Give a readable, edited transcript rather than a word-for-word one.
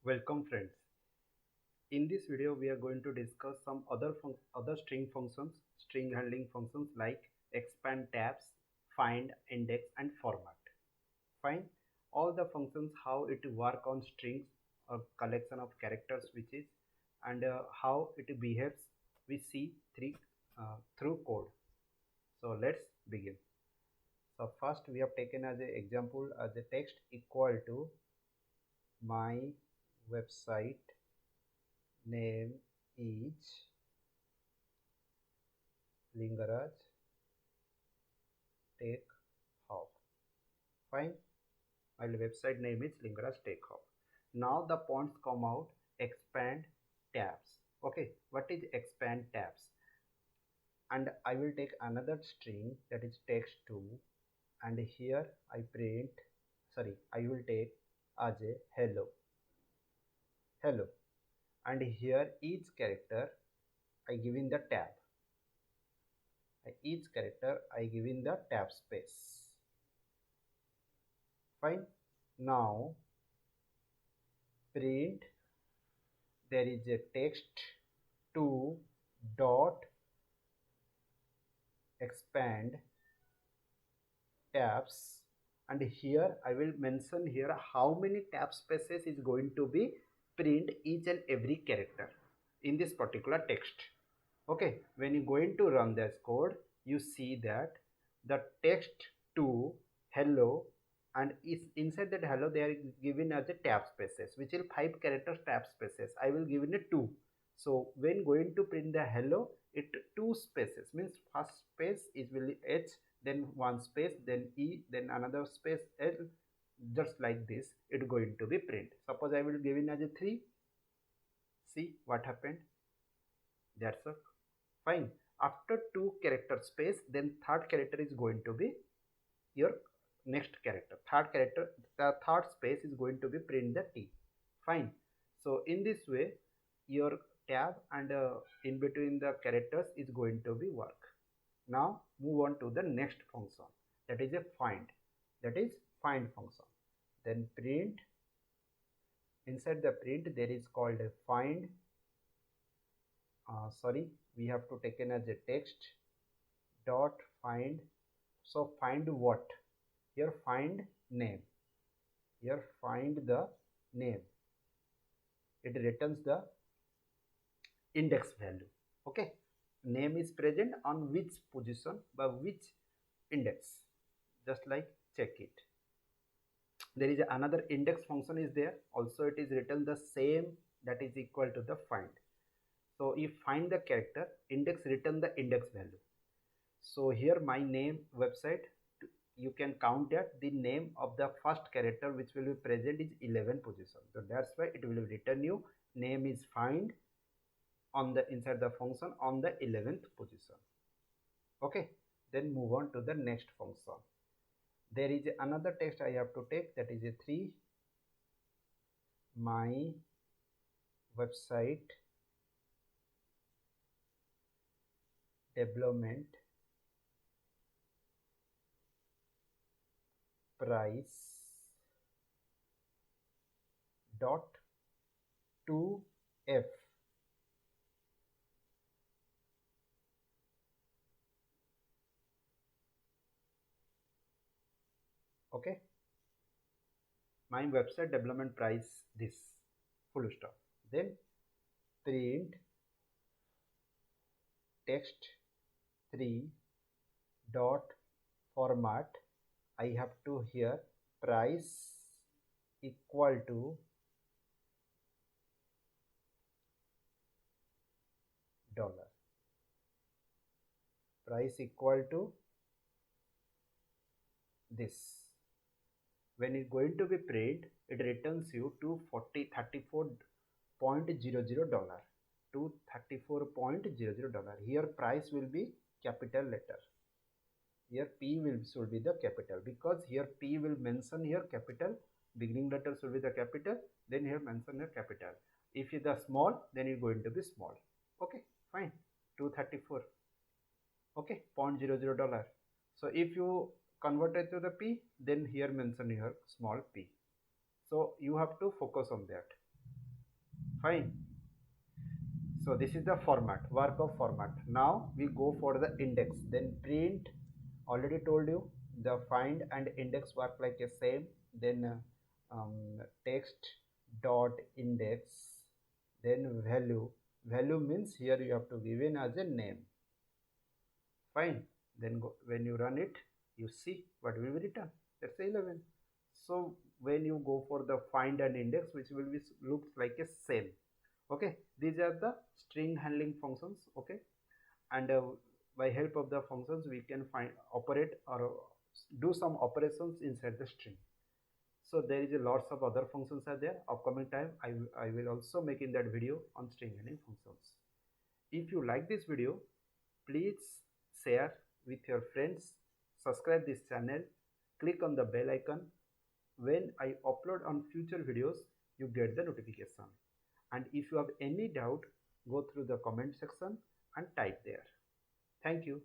Welcome friends. In this video we are going to discuss some other string functions, string handling functions like expand tabs, find, index and format. Fine. All the functions how it work on strings, a collection of characters which is, and how it behaves we see through code. So let's begin. So first we have taken as an example as a text equal to my website name is Lingaraj Tech Hub. Fine. My website name is Lingaraj Tech Hub. Now the points come out expand tabs. Okay, what is expand tabs? And I will take another string that is text2, and here I print, sorry, I will take as a hello, and here each character I give in the tab. Each character I give in the tab space. Fine. Now print there is a text 2 dot expand tabs, and here I will mention here how many tab spaces is going to be print each and every character in this particular text. Okay, when you going to run this code, you see that the text to hello, and is inside that hello they are given as a tab spaces, which is 5 characters tab spaces. I will give in a 2. So when going to print the hello, it 2 spaces means first space is will h, then 1 space, then e, then another space l, just like this it going to be print. Suppose I will give in as a 3. See what happened. That's a fine. After 2 character space, then third character is going to be your next character. Third character, the third space is going to be print the t. Fine. So in this way your tab and in between the characters is going to be work. Now move on to the next function, that is a find. That is find function. Then print, inside the print there is called a find. Sorry, we have to take in as a text dot find. So find what? Here find name. Here find the name. It returns the index value. Okay, name is present on which position by which index, just like check it. There is another index function is there, also it is written the same, that is equal to the find. So if find the character, index return the index value. So here my name website, you can count that the name of the first character which will be present is 11 position. So that's why it will return you name is find on the inside the function on the 11th position. Okay, then move on to the next function. There is another text I have to take, that is a 3 my website development price dot to f. Okay, my website development price this, full stop. Then print text 3 dot format. I have to here price equal to dollar. Price equal to this. When it's going to be print, it returns you to $34.00 to $34.00. Here price will be capital letter. Here P should be the capital, because here P will mention here capital, beginning letter should be the capital, then here mention here capital. If it is small, then it's going to be small. Okay, fine. 234. Okay, $0.00. So if you convert it to the P, then here mention here small p. So you have to focus on that. Fine. So this is the format, work of format. Now we go for the index, then print. Already told you the find and index work like a same. Then text dot index, then value. Value means here you have to give in as a name. Fine. Then go, when you run it, you see what will be written. Let's say 11. So when you go for the find and index, which will be looks like a same. Okay, these are the string handling functions. Okay, and by help of the functions we can find, operate, or do some operations inside the string. So there is a lots of other functions are there. Upcoming time I will also make in that video on string handling functions. If you like this video, please share with your friends, subscribe this channel, click on the bell icon. When I upload on future videos, you get the notification. And if you have any doubt, go through the comment section and type there. Thank you.